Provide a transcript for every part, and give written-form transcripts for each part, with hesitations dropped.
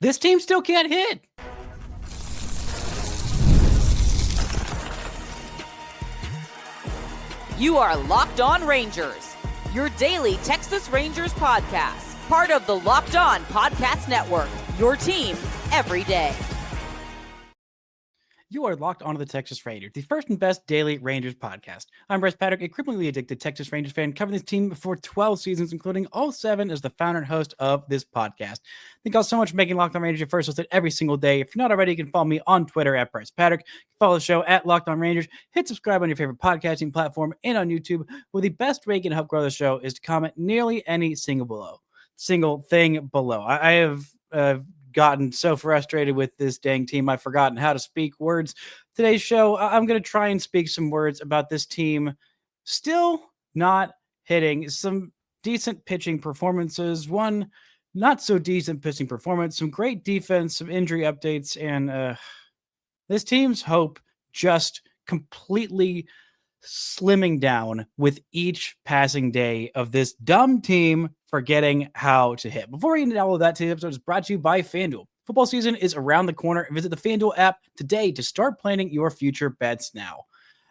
This team still can't hit. You are Locked On Rangers, your daily Texas Rangers podcast, part of the Locked On Podcast Network, your team every day. You are locked onto the Texas Rangers, the first and best daily Rangers podcast. I'm Bryce Patrick, a criminally addicted Texas Rangers fan, covering this team for 12 seasons, including all 7 as the founder and host of this podcast. Thank you all so much for making Locked On Rangers your first listen every single day. If you're not already, you can follow me on Twitter at Bryce Patrick. Follow the show at Locked On Rangers. Hit subscribe on your favorite podcasting platform and on YouTube, where the best way you can help grow the show is to comment nearly any single thing below. I have gotten so frustrated with this dang team, I've forgotten how to speak words. Today's show, I'm going to try and speak some words about this team still not hitting. Some decent pitching performances, one not so decent pitching performance, some great defense, some injury updates, and this team's hope just completely slimming down with each passing day of this dumb team forgetting how to hit. Before we get into all of that, today's episode is brought to you by FanDuel. Football season is around the corner. Visit the FanDuel app today to start planning your future bets now.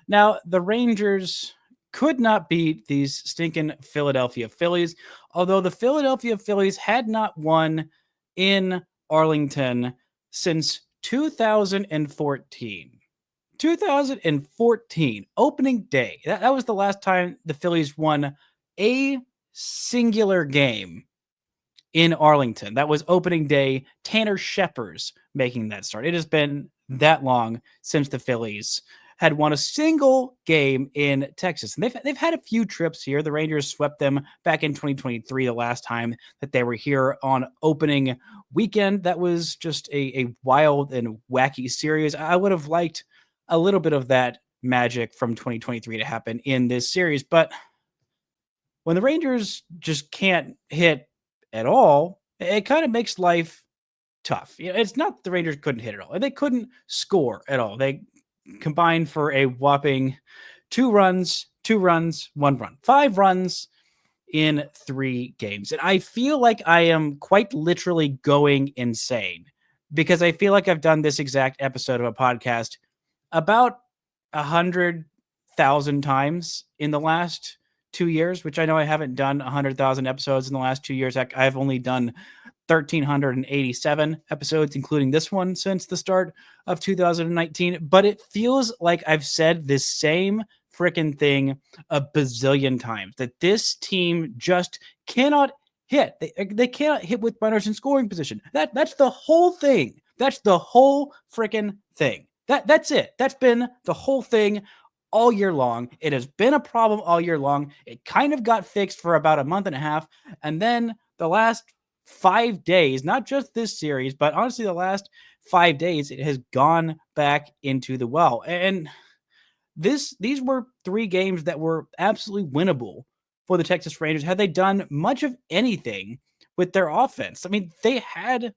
Now, the Rangers could not beat these stinking Philadelphia Phillies, although the Philadelphia Phillies had not won in Arlington since 2014. 2014, opening day. That was the last time the Phillies won a singular game in Arlington. That was opening day. Tanner Scheppers making that start. It has been that long since the Phillies had won a single game in Texas. And they've had a few trips here. The Rangers swept them back in 2023, the last time that they were here on opening weekend. That was just a wild and wacky series. I would have liked a little bit of that magic from 2023 to happen in this series. But when the Rangers just can't hit at all, it kind of makes life tough. It's not that the Rangers couldn't hit at all. They couldn't score at all. They combined for a whopping 2 runs, 1 run, 5 runs in 3 games. And I feel like I am quite literally going insane because I feel like I've done this exact episode of a podcast about 100,000 times in the last 2 years, which I know I haven't done 100,000 episodes in the last 2 years. I've only done 1,387 episodes, including this one, since the start of 2019. But it feels like I've said this same freaking thing a bazillion times, that this team just cannot hit. They cannot hit with runners in scoring position. That's the whole thing. That's the whole freaking thing. That's it. That's been the whole thing all year long. It has been a problem all year long. It kind of got fixed for about a month and a half. And then the last 5 days, not just this series, but honestly, the last 5 days, it has gone back into the well. And these were 3 games that were absolutely winnable for the Texas Rangers had they done much of anything with their offense. I mean, they had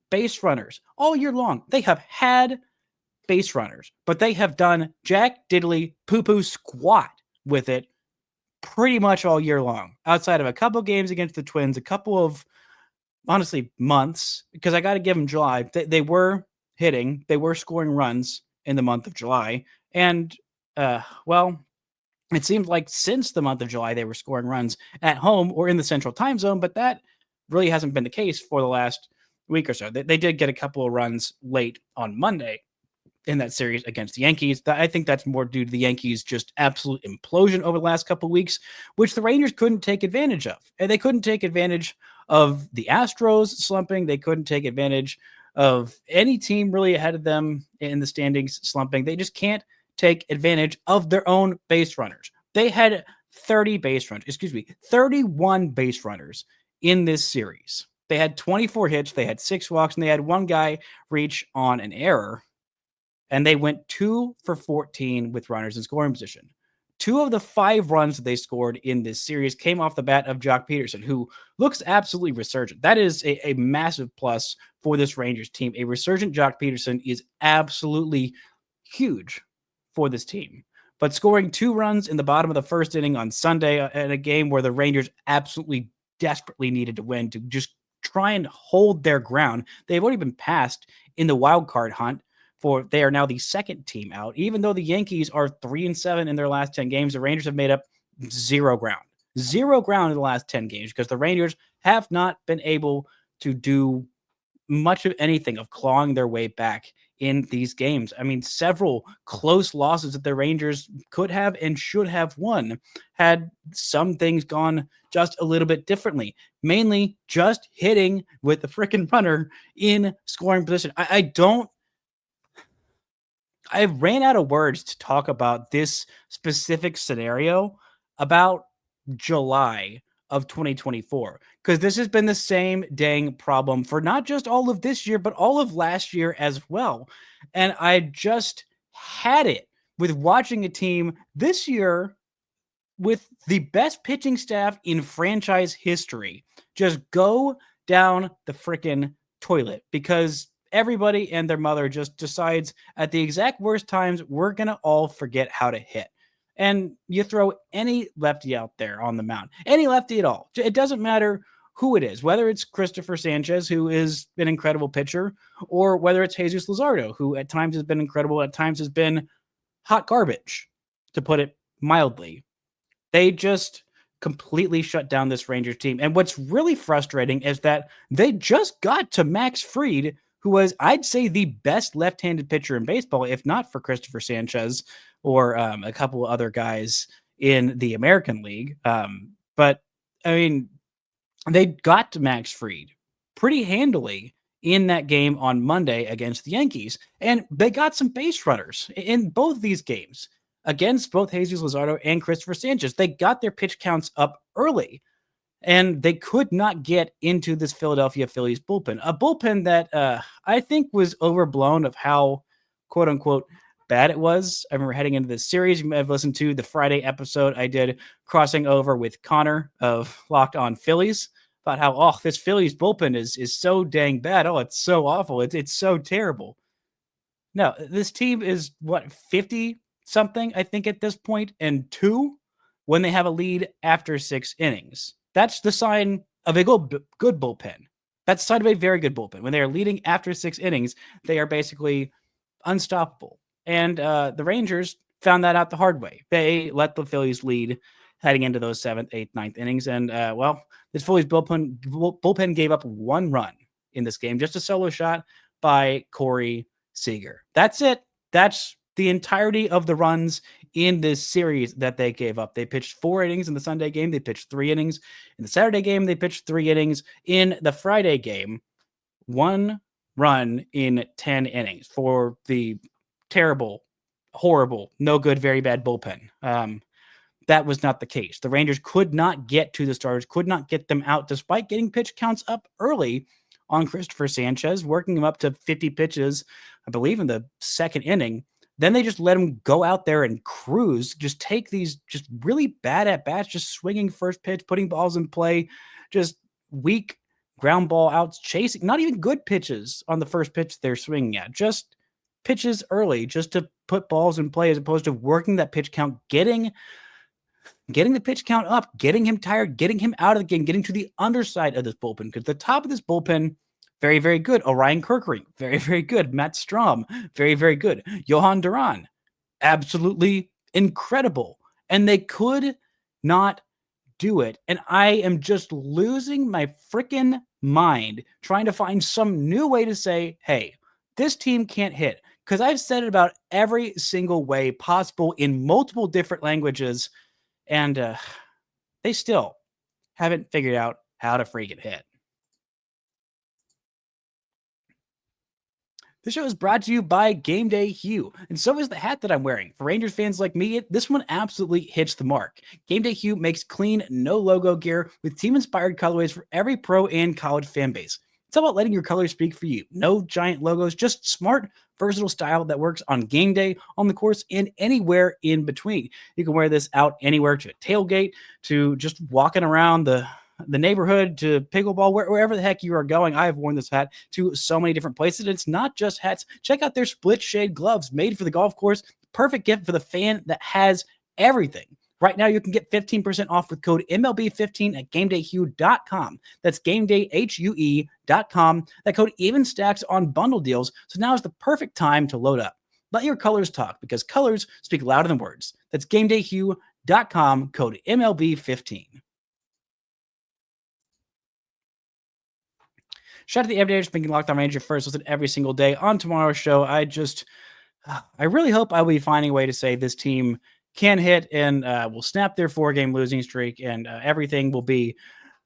base runners all year long. They have had base runners, but they have done jack diddly poo-poo squat with it pretty much all year long, outside of a couple games against the Twins, a couple of, honestly, months, because I got to give them July. They were hitting, they were scoring runs in the month of July. And, well, it seemed like since the month of July, they were scoring runs at home or in the central time zone, but that really hasn't been the case for the last week or so. They did get a couple of runs late on Monday in that series against the Yankees. I think that's more due to the Yankees' just absolute implosion over the last couple of weeks, which the Rangers couldn't take advantage of. And they couldn't take advantage of the Astros slumping. They couldn't take advantage of any team really ahead of them in the standings slumping. They just can't take advantage of their own base runners. They had 31 base runners in this series. They had 24 hits, they had 6 walks, and they had 1 guy reach on an error. And they went 2 for 14 with runners in scoring position. 2 of the 5 runs that they scored in this series came off the bat of Jock Peterson, who looks absolutely resurgent. That is a massive plus for this Rangers team. A resurgent Jock Peterson is absolutely huge for this team. But scoring 2 runs in the bottom of the first inning on Sunday in a game where the Rangers absolutely desperately needed to win to just try and hold their ground. They've already been passed in the wild card hunt. For they are now the second team out. Even though the Yankees are 3-7 in their last 10 games, the Rangers have made up zero ground in the last 10 games because the Rangers have not been able to do much of anything of clawing their way back in these games. I mean, several close losses that the Rangers could have and should have won had some things gone just a little bit differently, mainly just hitting with the freaking runner in scoring position. I ran out of words to talk about this specific scenario about July of 2024 because this has been the same dang problem for not just all of this year, but all of last year as well. And I just had it with watching a team this year with the best pitching staff in franchise history just go down the freaking toilet because everybody and their mother just decides at the exact worst times we're going to all forget how to hit. And you throw any lefty out there on the mound, any lefty at all. It doesn't matter who it is, whether it's Christopher Sanchez, who is an incredible pitcher, or whether it's Jesus Luzardo, who at times has been incredible, at times has been hot garbage, to put it mildly. They just completely shut down this Rangers team. And what's really frustrating is that they just got to Max Fried, who was, I'd say, the best left-handed pitcher in baseball, if not for Christopher Sanchez or a couple of other guys in the American League. But, I mean, they got to Max Fried pretty handily in that game on Monday against the Yankees. And they got some base runners in both these games against both Jesus Luzardo and Christopher Sanchez. They got their pitch counts up early, and they could not get into this Philadelphia Phillies bullpen, a bullpen that I think was overblown of how, quote unquote, bad it was. I remember heading into this series, you may have listened to the Friday episode I did crossing over with Connor of Locked On Phillies about how, this Phillies bullpen is so dang bad. Oh, it's so awful. It's so terrible. No, this team is what, 50 something, I think, at this point, and 2 when they have a lead after 6 innings. That's the sign of a good bullpen. That's the sign of a very good bullpen. When they are leading after 6 innings, they are basically unstoppable. And the Rangers found that out the hard way. They let the Phillies lead heading into those 7th, 8th, 9th innings. And, this Phillies bullpen gave up 1 run in this game, just a solo shot by Corey Seager. That's it. That's the entirety of the runs in this series that they gave up. They pitched 4 innings in the Sunday game. They pitched 3 innings in the Saturday game. They pitched 3 innings in the Friday game. 1 run in 10 innings for the terrible, horrible, no good, very bad bullpen. That was not the case. The Rangers could not get to the starters, could not get them out, despite getting pitch counts up early on Christopher Sanchez, working him up to 50 pitches, I believe, in the 2nd inning. Then they just let him go out there and cruise, just take these just really bad at-bats, just swinging first pitch, putting balls in play, just weak ground ball outs, chasing, not even good pitches on the first pitch they're swinging at, just pitches early just to put balls in play as opposed to working that pitch count, getting the pitch count up, getting him tired, getting him out of the game, getting to the underside of this bullpen. Because the top of this bullpen, very, very good. Orion Kerkering, very, very good. Matt Strom, very, very good. Johan Duran, absolutely incredible. And they could not do it. And I am just losing my freaking mind trying to find some new way to say, hey, this team can't hit. Because I've said it about every single way possible in multiple different languages. And they still haven't figured out how to freaking hit. This show is brought to you by Gameday Hue, and so is the hat that I'm wearing. For Rangers fans like me, this one absolutely hits the mark. Gameday Hue makes clean, no-logo gear with team-inspired colorways for every pro and college fan base. It's all about letting your colors speak for you. No giant logos, just smart, versatile style that works on game day, on the course, and anywhere in between. You can wear this out anywhere, to a tailgate, to just walking around the neighborhood, to pickleball, wherever the heck you are going. I have worn this hat to so many different places. It's not just hats. Check out their split shade gloves made for the golf course. Perfect gift for the fan that has everything. Right now, you can get 15% off with code MLB15 at GamedayHue.com. That's GamedayHue.com. That code even stacks on bundle deals, so now is the perfect time to load up. Let your colors talk, because colors speak louder than words. That's GamedayHue.com, code MLB15. Shout out to the everydayers making Locked On Ranger first listen every single day. On tomorrow's show, I really hope I will be finding a way to say this team can hit and will snap their 4-game losing streak, and everything will be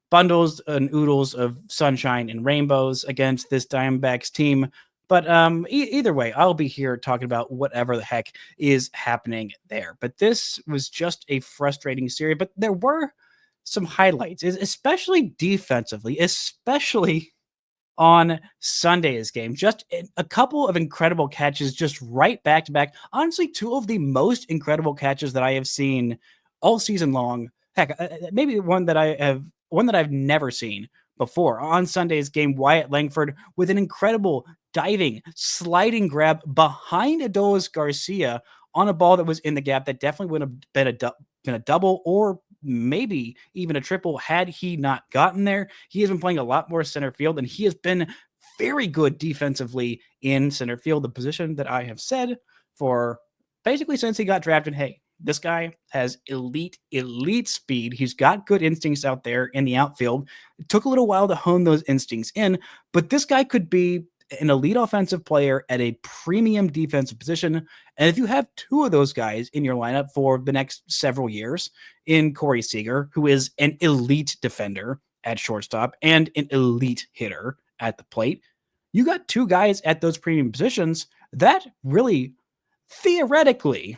bundles and oodles of sunshine and rainbows against this Diamondbacks team. But either way, I'll be here talking about whatever the heck is happening there. But this was just a frustrating series. But there were some highlights, especially defensively, especially on Sunday's game. Just a couple of incredible catches, just right back to back. Honestly, two of the most incredible catches that I have seen all season long. Heck, maybe one that I've never seen before. On Sunday's game, Wyatt Langford with an incredible diving, sliding grab behind Adolis Garcia on a ball that was in the gap that definitely would have been a double or maybe even a triple had he not gotten there. He has been playing a lot more center field, and he has been very good defensively in center field, the position that I have said for basically since he got drafted. Hey, this guy has elite speed. He's got good instincts out there in the outfield. It took a little while to hone those instincts in, but this guy could be an elite offensive player at a premium defensive position. And if you have two of those guys in your lineup for the next several years, in Corey Seager, who is an elite defender at shortstop and an elite hitter at the plate, you got two guys at those premium positions that really theoretically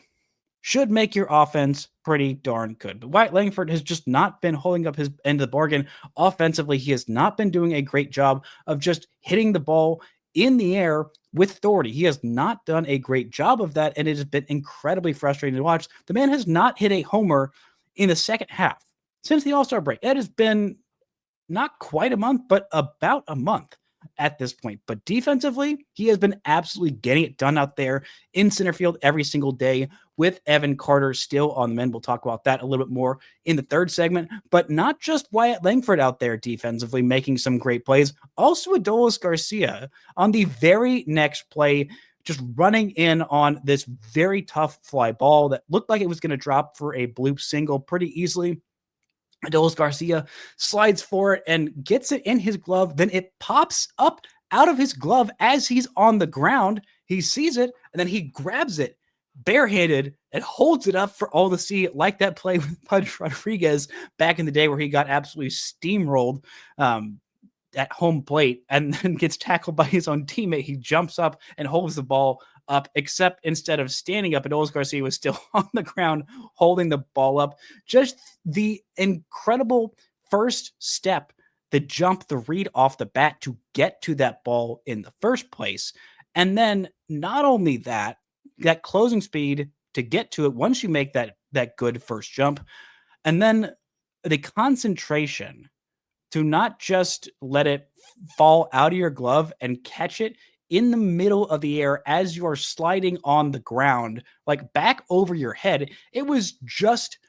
should make your offense pretty darn good. But Wyatt Langford has just not been holding up his end of the bargain. Offensively, he has not been doing a great job of just hitting the ball in the air with authority. He has not done a great job of that, and it has been incredibly frustrating to watch. The man has not hit a homer in the second half since the All-Star break. It has been not quite a month, but about a month at this point. But defensively, he has been absolutely getting it done out there in center field every single day with Evan Carter still on the mend. We'll talk about that a little bit more in the third segment, but not just Wyatt Langford out there defensively making some great plays. Also Adolis Garcia on the very next play, just running in on this very tough fly ball that looked like it was going to drop for a bloop single pretty easily. Adolis Garcia slides for it and gets it in his glove. Then it pops up out of his glove as he's on the ground. He sees it, and then he grabs it barehanded and holds it up for all to see, like that play with Pudge Rodriguez back in the day where he got absolutely steamrolled at home plate and then gets tackled by his own teammate. He jumps up and holds the ball up, except instead of standing up, Adolis Garcia was still on the ground holding the ball up. Just the incredible first step, the jump, the read off the bat to get to that ball in the first place. And then not only that closing speed to get to it once you make that good first jump, and then the concentration to not just let it fall out of your glove and catch it in the middle of the air as you're sliding on the ground, like back over your head. It was just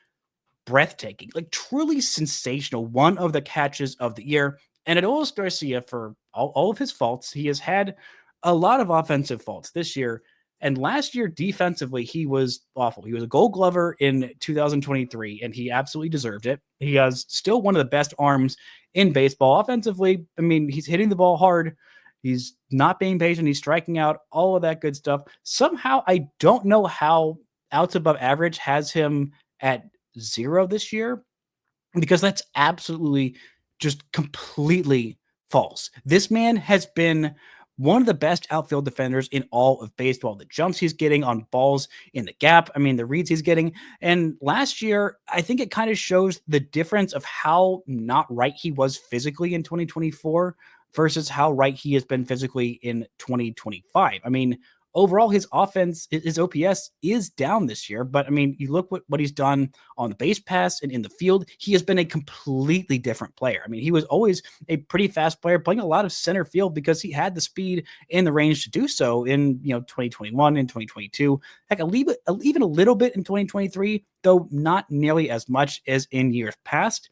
breathtaking, like truly sensational. One of the catches of the year. And Adolis Garcia, for all of his faults, he has had a lot of offensive faults this year. And last year, defensively, he was awful. He was a Gold Glover in 2023, and he absolutely deserved it. He has still one of the best arms in baseball. Offensively, I mean, he's hitting the ball hard. He's not being patient. He's striking out, all of that good stuff. Somehow, I don't know how outs above average has him at 0 this year, because that's absolutely just completely false. This man has been one of the best outfield defenders in all of baseball. The jumps he's getting on balls in the gap, I mean, the reads he's getting. And last year, I think it kind of shows the difference of how not right he was physically in 2024 versus how right he has been physically in 2025. I mean, overall his offense, his OPS is down this year. But I mean, you look what he's done on the base pass and in the field. He has been a completely different player. I mean, he was always a pretty fast player, playing a lot of center field because he had the speed and the range to do so in 2021 and 2022. Heck, even a little bit in 2023, though not nearly as much as in years past.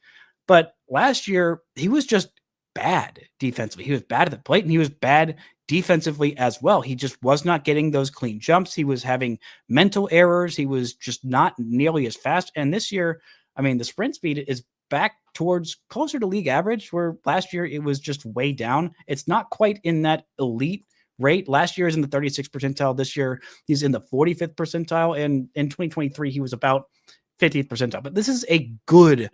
But last year, he was just bad defensively. He was bad at the plate and he was bad defensively as well. He just was not getting those clean jumps. He was having mental errors. He was just not nearly as fast. And this year, I mean, the sprint speed is back towards closer to league average, where last year it was just way down. It's not quite in that elite rate. Last year is in the 36th percentile. This year he's in the 45th percentile. And in 2023, he was about 50th percentile. But this is a good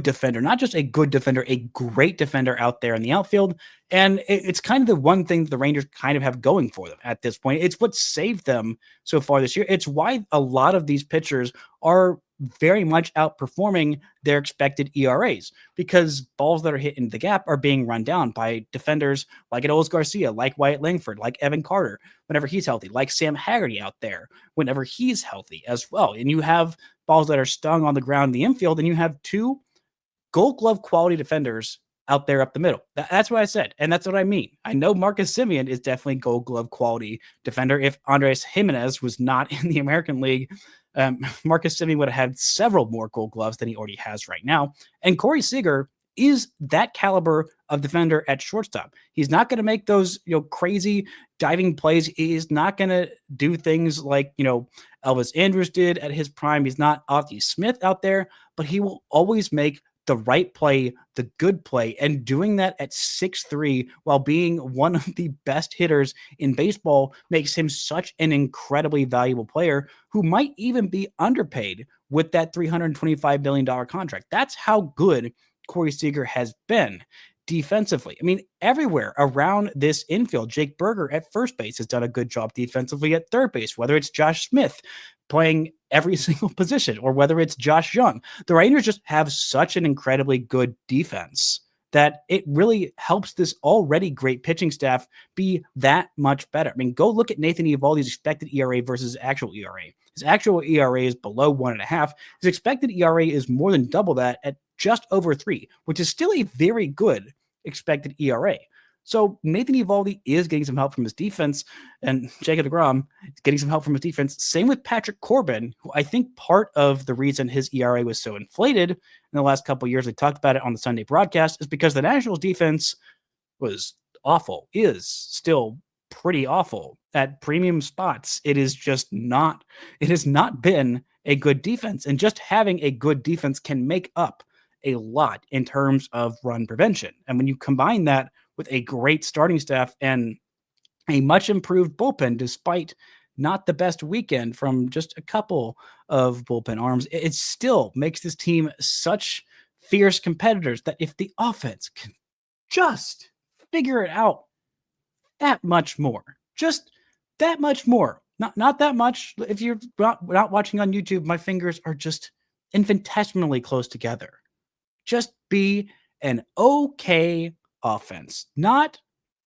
defender, not just a good defender, a great defender out there in the outfield. And it's kind of the one thing that the Rangers kind of have going for them at this point. It's what saved them so far this year. It's why a lot of these pitchers are very much outperforming their expected ERAs, because balls that are hit in the gap are being run down by defenders like Adolis Garcia, like Wyatt Langford, like Evan Carter, whenever he's healthy, like Sam Haggerty out there, whenever he's healthy as well. And you have balls that are stung on the ground in the infield, and you have two Gold Glove quality defenders out there up the middle. That's what I said, and that's what I mean. I know Marcus Semien is definitely Gold Glove quality defender. If Andres Jimenez was not in the American League, Marcus Semien would have had several more Gold Gloves than he already has right now. And Corey Seager is that caliber of defender at shortstop. He's not going to make those crazy diving plays. He's not going to do things like Elvis Andrus did at his prime. He's not Ozzie Smith out there, but he will always make the right play, the good play, and doing that at 6'3" while being one of the best hitters in baseball makes him such an incredibly valuable player who might even be underpaid with that $325 million contract. That's how good Corey Seager has been defensively. I mean, everywhere around this infield, Jake Berger at first base has done a good job defensively at third base, whether it's Josh Smith playing every single position or whether it's Josh Young. The Rangers just have such an incredibly good defense that it really helps this already great pitching staff be that much better. I mean, go look at Nathan Eovaldi's expected ERA versus actual ERA. His actual ERA is below 1.5. His expected ERA is more than double that at just over 3, which is still a very good expected ERA. So Nathan Eovaldi is getting some help from his defense, and Jacob deGrom is getting some help from his defense. Same with Patrick Corbin, who I think part of the reason his ERA was so inflated in the last couple of years, we talked about it on the Sunday broadcast, is because the Nationals defense was awful, is still pretty awful at premium spots. It has not been a good defense, and just having a good defense can make up a lot in terms of run prevention. And when you combine that with a great starting staff and a much improved bullpen, despite not the best weekend from just a couple of bullpen arms, it still makes this team such fierce competitors that if the offense can just figure it out that much more, just that much more, not that much. If you're not watching on YouTube, my fingers are just infinitesimally close together. Just be an okay offense, not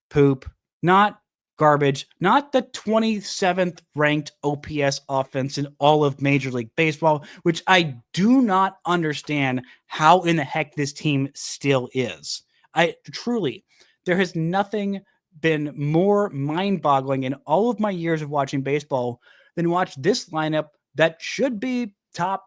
poop, not garbage, not the 27th ranked OPS offense in all of Major League Baseball, which I do not understand how in the heck this team still is. There has nothing been more mind-boggling in all of my years of watching baseball than watch this lineup that should be top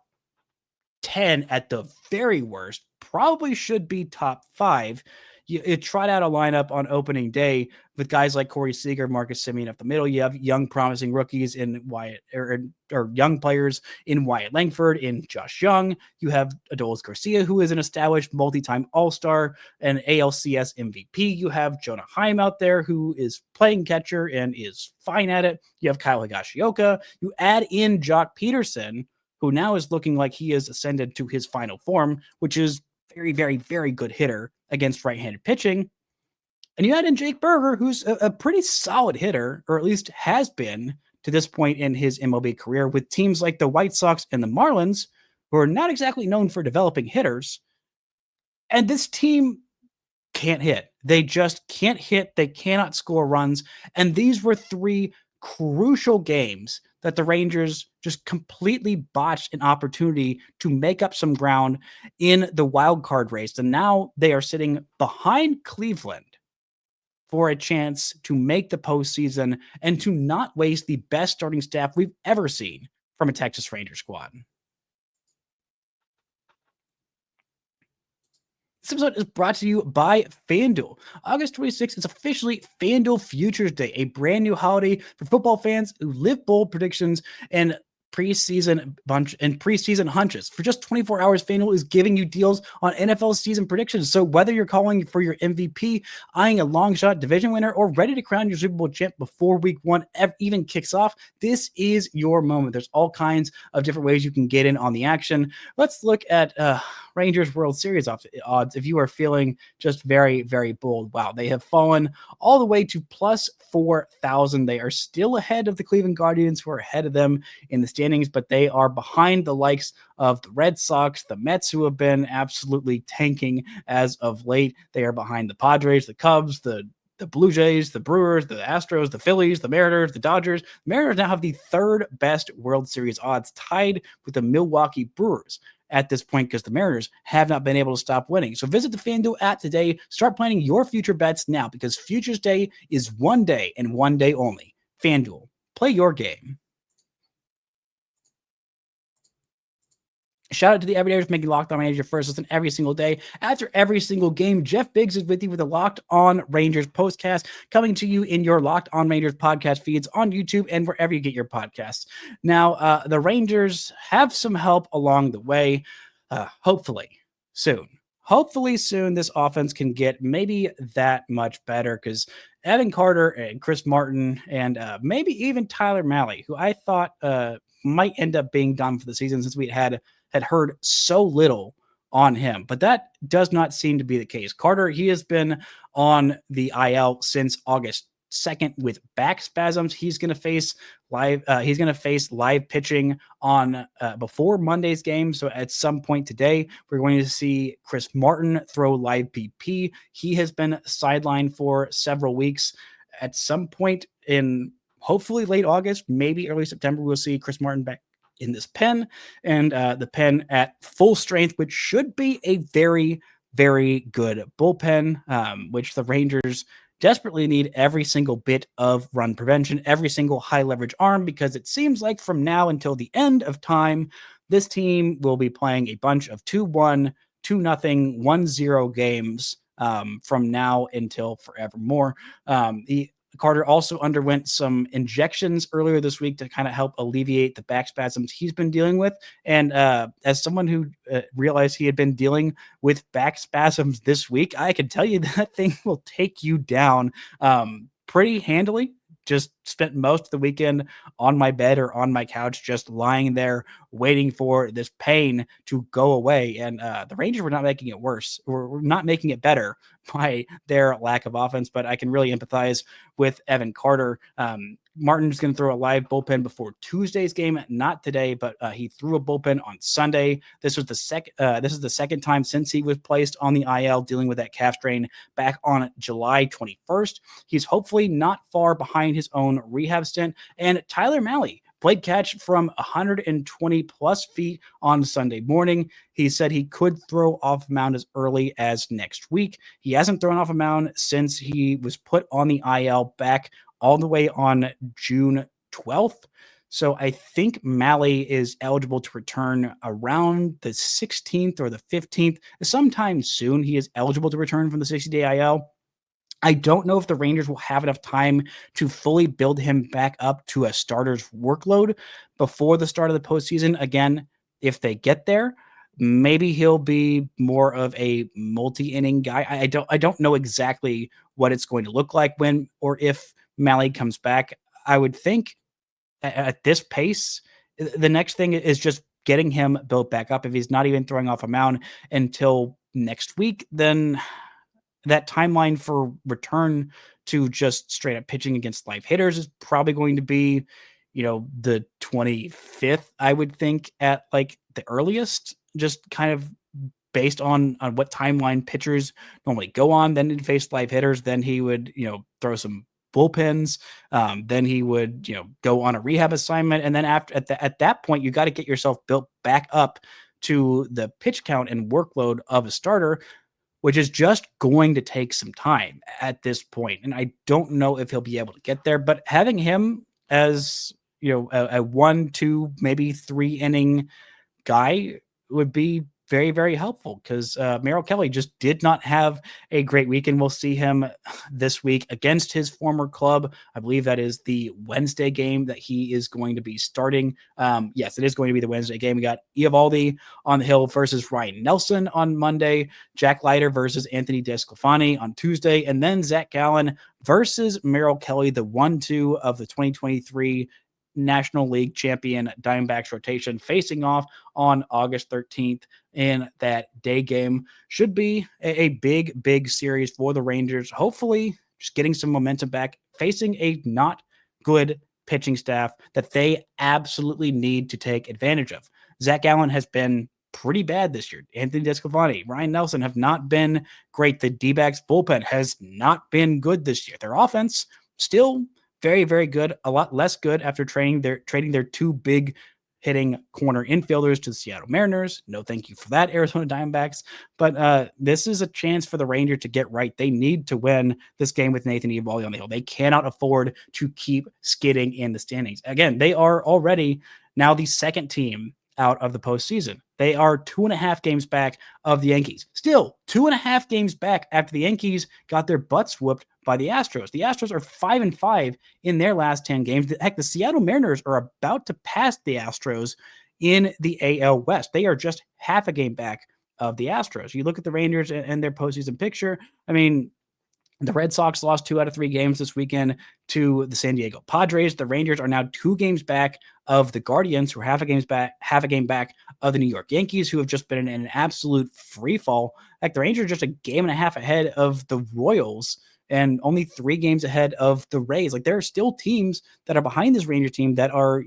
10 at the very worst, probably should be top 5. You tried out a lineup on opening day with guys like Corey Seager, Marcus Semien up the middle. You have young, promising rookies in Wyatt, or young players in Wyatt Langford, in Josh Young. You have Adolis Garcia, who is an established multi-time All-Star and ALCS MVP. You have Jonah Heim out there, who is playing catcher and is fine at it. You have Kyle Higashioka. You add in Jock Peterson, who now is looking like he has ascended to his final form, which is very, very, very good hitter against right-handed pitching. And you add in Jake Berger, who's a pretty solid hitter, or at least has been to this point in his MLB career, with teams like the White Sox and the Marlins, who are not exactly known for developing hitters. And this team can't hit. They just can't hit. They cannot score runs. And these were 3 crucial games that the Rangers just completely botched an opportunity to make up some ground in the wild card race. And now they are sitting behind Cleveland for a chance to make the postseason and to not waste the best starting staff we've ever seen from a Texas Ranger squad. This episode is brought to you by FanDuel. August 26th is officially FanDuel Futures Day, a brand new holiday for football fans who live bold predictions and preseason hunches. For just 24 hours, FanDuel is giving you deals on NFL season predictions. So whether you're calling for your MVP, eyeing a long shot division winner, or ready to crown your Super Bowl champ before week one even kicks off, this is your moment. There's all kinds of different ways you can get in on the action. Let's look at Rangers World Series odds. If you are feeling just very, very bold, wow, they have fallen all the way to plus 4,000. They are still ahead of the Cleveland Guardians, who are ahead of them in the standings, but they are behind the likes of the Red Sox, the Mets, who have been absolutely tanking as of late. They are behind the Padres, the Cubs, the Blue Jays, the Brewers, the Astros, the Phillies, the Mariners, the Dodgers. The Mariners now have the third best World Series odds, tied with the Milwaukee Brewers at this point, because the Mariners have not been able to stop winning. So visit the FanDuel app today. Start planning your future bets now, because Futures Day is one day and one day only. FanDuel, play your game. Shout out to the everydayers making Locked On Rangers your first listen every single day. After every single game, Jeff Biggs is with you with the Locked On Rangers postcast, coming to you in your Locked On Rangers podcast feeds on YouTube and wherever you get your podcasts. Now, the Rangers have some help along the way, hopefully soon. Hopefully soon this offense can get maybe that much better, because Evan Carter and Chris Martin and maybe even Tyler Mahle, who I thought might end up being done for the season, since we had heard so little on him. But that does not seem to be the case. Carter, he has been on the IL since August 2nd with back spasms. He's going to face live pitching on before Monday's game. So at some point today, we're going to see Chris Martin throw live PP. He has been sidelined for several weeks. At some point in hopefully late August, maybe early September, we'll see Chris Martin back in this pen, and the pen at full strength, which should be a very, very good bullpen, which the Rangers desperately need every single bit of run prevention, every single high leverage arm, because it seems like from now until the end of time, this team will be playing a bunch of 2-1, 2-0, 1-0 games from now until forevermore. Carter also underwent some injections earlier this week to kind of help alleviate the back spasms he's been dealing with. And as someone who realized he had been dealing with back spasms this week, I can tell you that thing will take you down pretty handily. Just spent most of the weekend on my bed or on my couch, just lying there waiting for this pain to go away. And the Rangers were not making it worse, or were not making it better by their lack of offense. But I can really empathize with Evan Carter. Martin's going to throw a live bullpen before Tuesday's game, not today, but he threw a bullpen on Sunday. This is the second time since he was placed on the IL dealing with that calf strain back on July 21st. He's hopefully not far behind his own rehab stint. And Tyler Mahle played catch from 120 plus feet on Sunday morning. He said he could throw off a mound as early as next week. He hasn't thrown off a mound since he was put on the IL back all the way on June 12th. So I think Mahle is eligible to return around the 16th or the 15th. Sometime soon, he is eligible to return from the 60-day IL. I don't know if the Rangers will have enough time to fully build him back up to a starter's workload before the start of the postseason. Again, if they get there, maybe he'll be more of a multi-inning guy. I don't know exactly what it's going to look like when or if Mahle comes back. I would think at this pace, the next thing is just getting him built back up. If he's not even throwing off a mound until next week, then that timeline for return to just straight up pitching against live hitters is probably going to be, the 25th, I would think, at like the earliest, just kind of based on what timeline pitchers normally go on. Then he'd face live hitters. Then he would, throw some bullpens. Then he would, go on a rehab assignment. And then at that point, you got to get yourself built back up to the pitch count and workload of a starter, which is just going to take some time at this point. And I don't know if he'll be able to get there, but having him as, a 1, 2, maybe 3 inning guy would be very, very helpful because Mel Kelly just did not have a great week, and we'll see him this week against his former club. I believe that is the Wednesday game that he is going to be starting. Yes, it is going to be the Wednesday game. We got Eovaldi on the hill versus Ryan Nelson on Monday, Jack Leiter versus Anthony DeSclafani on Tuesday, and then Zach Gallen versus Mel Kelly, the 1-2 of the 2023 National League champion Diamondbacks rotation, facing off on August 13th in that day game. Should be a big series for the Rangers. Hopefully just getting some momentum back, facing a not good pitching staff that they absolutely need to take advantage of. Zach Gallen has been pretty bad this year. Anthony DeSclafani, Ryan Nelson have not been great. The D-backs bullpen has not been good this year. Their offense still very, very good. A lot less good after trading their 2 big hitting corner infielders to the Seattle Mariners. No thank you for that, Arizona Diamondbacks. But this is a chance for the Rangers to get right. They need to win this game with Nathan Eovaldi on the hill. They cannot afford to keep skidding in the standings. Again, they are already now the second team out of the postseason. They are 2.5 games back of the Yankees. Still 2.5 games back after the Yankees got their butts whooped by the Astros. The Astros are 5-5 in their last 10 games. Heck, the Seattle Mariners are about to pass the Astros in the AL West. They are just half a game back of the Astros. You look at the Rangers and their postseason picture. I mean, the Red Sox lost 2 out of 3 games this weekend to the San Diego Padres. The Rangers are now 2 games back of the Guardians, who are half a game back of the New York Yankees, who have just been in an absolute free fall. Like, the Rangers are just a game and a half ahead of the Royals and only 3 games ahead of the Rays. Like, there are still teams that are behind this Ranger team that are,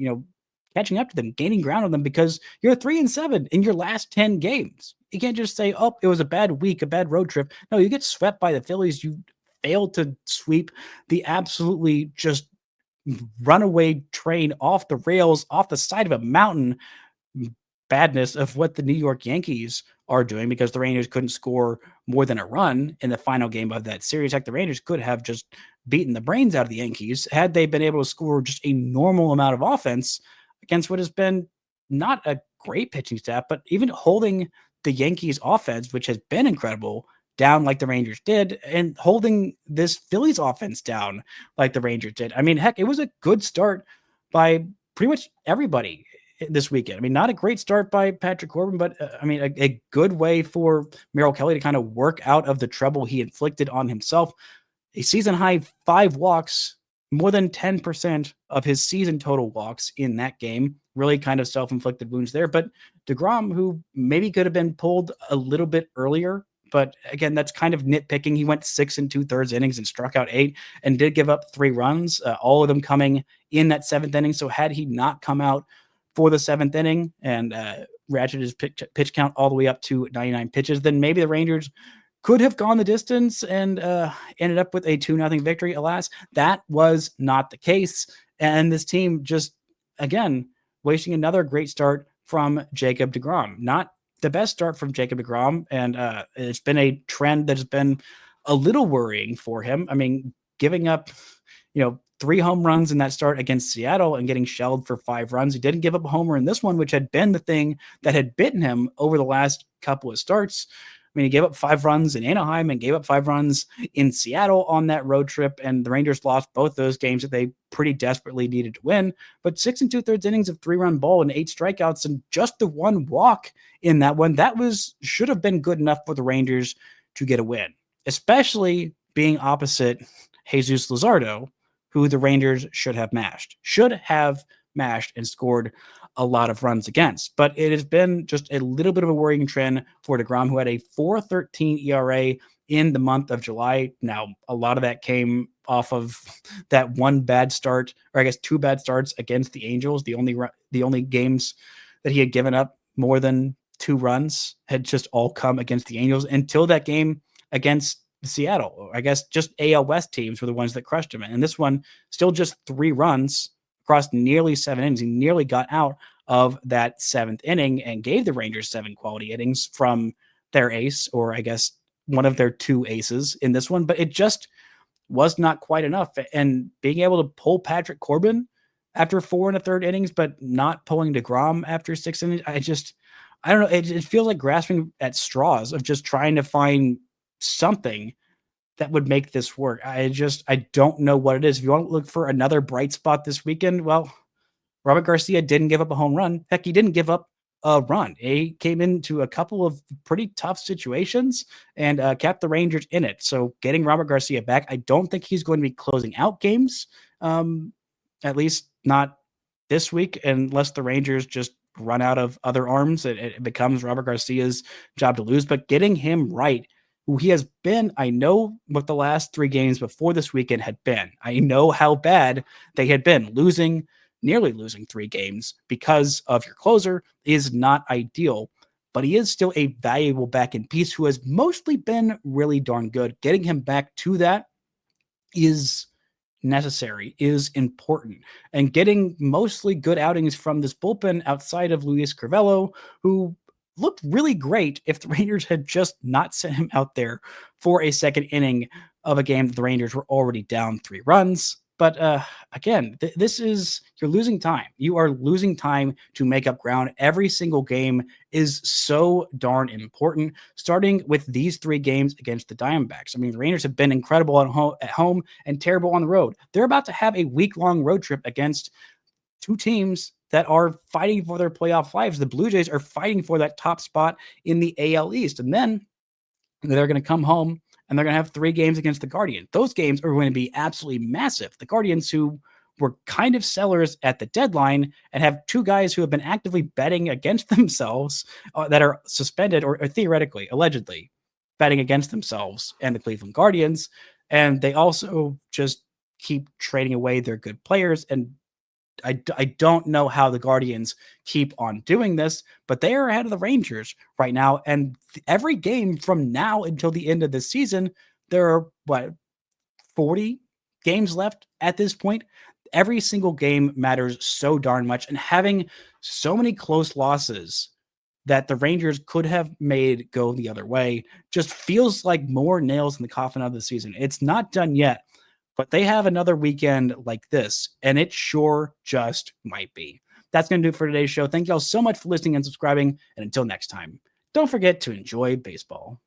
catching up to them, gaining ground on them, because you're 3-7 in your last 10 games. You can't just say, oh, it was a bad week, a bad road trip. No, you get swept by the Phillies. You failed to sweep the absolutely just runaway train off the rails, off the side of a mountain badness of what the New York Yankees are doing, because the Rangers couldn't score more than a run in the final game of that series. Heck, the Rangers could have just beaten the brains out of the Yankees had they been able to score just a normal amount of offense against what has been not a great pitching staff, but even holding the Yankees offense, which has been incredible, down like the Rangers did, and holding this Phillies offense down like the Rangers did. I mean, heck, it was a good start by pretty much everybody this weekend. I mean, not a great start by Patrick Corbin, but a good way for Mel Kelly to kind of work out of the trouble he inflicted on himself. A season high 5 walks, more than 10% of his season total walks in that game. Really kind of self-inflicted wounds there. But DeGrom, who maybe could have been pulled a little bit earlier, but again, that's kind of nitpicking. He went 6 2/3 innings and struck out 8 and did give up 3 runs, all of them coming in that 7th inning. So had he not come out for the 7th inning and ratcheted his pitch count all the way up to 99 pitches, then maybe the Rangers could have gone the distance and ended up with a 2-0 victory. Alas, that was not the case. And this team just, again, wasting another great start from Jacob deGrom. Not the best start from Jacob deGrom, and it's been a trend that has been a little worrying for him. I mean, giving up, 3 home runs in that start against Seattle and getting shelled for 5 runs. He didn't give up a homer in this one, which had been the thing that had bitten him over the last couple of starts. I mean, he gave up 5 runs in Anaheim and gave up 5 runs in Seattle on that road trip, and the Rangers lost both those games that they pretty desperately needed to win. But 6 2/3 innings of 3-run ball and 8 strikeouts and just the 1 walk in that one, should have been good enough for the Rangers to get a win, especially being opposite Jesus Luzardo, who the Rangers should have mashed and scored a lot of runs against. But it has been just a little bit of a worrying trend for deGrom, who had a 4.13 ERA in the month of July. Now, a lot of that came off of that 1 bad start, or I guess 2 bad starts against the Angels. The only games that he had given up more than 2 runs had just all come against the Angels until that game against Seattle. I guess just AL West teams were the ones that crushed him. And this one, still just 3 runs across nearly 7 innings. He nearly got out of that 7th inning and gave the Rangers 7 quality innings from their ace, or I guess one of their 2 aces in this one. But it just was not quite enough. And being able to pull Patrick Corbin after 4 1/3 innings, but not pulling DeGrom after 6 innings, I don't know. It feels like grasping at straws of just trying to find something that would make this work. I don't know what it is. If you want to look for another bright spot this weekend, well, Robert Garcia didn't give up a home run. Heck, he didn't give up a run. He came into a couple of pretty tough situations and kept the Rangers in it. So getting Robert Garcia back, I don't think he's going to be closing out games, at least not this week, unless the Rangers just run out of other arms. It becomes Robert Garcia's job to lose. But getting him right, who he has been, I know what the last 3 games before this weekend had been. I know how bad they had been. Nearly losing 3 games because of your closer is not ideal, but he is still a valuable back end piece who has mostly been really darn good. Getting him back to that is necessary, is important. And getting mostly good outings from this bullpen outside of Luis Carvalho, who looked really great if the Rangers had just not sent him out there for a 2nd inning of a game that the Rangers were already down 3 runs. But again, this is, you're losing time. You are losing time to make up ground. Every single game is so darn important, starting with these 3 games against the Diamondbacks. I mean, the Rangers have been incredible at home and terrible on the road. They're about to have a week-long road trip against 2 teams that are fighting for their playoff lives. The Blue Jays are fighting for that top spot in the AL East. And then they're going to come home and they're going to have 3 games against the Guardians. Those games are going to be absolutely massive. The Guardians, who were kind of sellers at the deadline and have 2 guys who have been actively betting against themselves that are suspended or theoretically, allegedly betting against themselves and the Cleveland Guardians. And they also just keep trading away their good players. And I don't know how the Guardians keep on doing this, but they are ahead of the Rangers right now. And every game from now until the end of the season, there are 40 games left at this point. Every single game matters so darn much. And having so many close losses that the Rangers could have made go the other way just feels like more nails in the coffin of the season. It's not done yet, but they have another weekend like this, and it sure just might be. That's going to do it for today's show. Thank you all so much for listening and subscribing. And until next time, don't forget to enjoy baseball.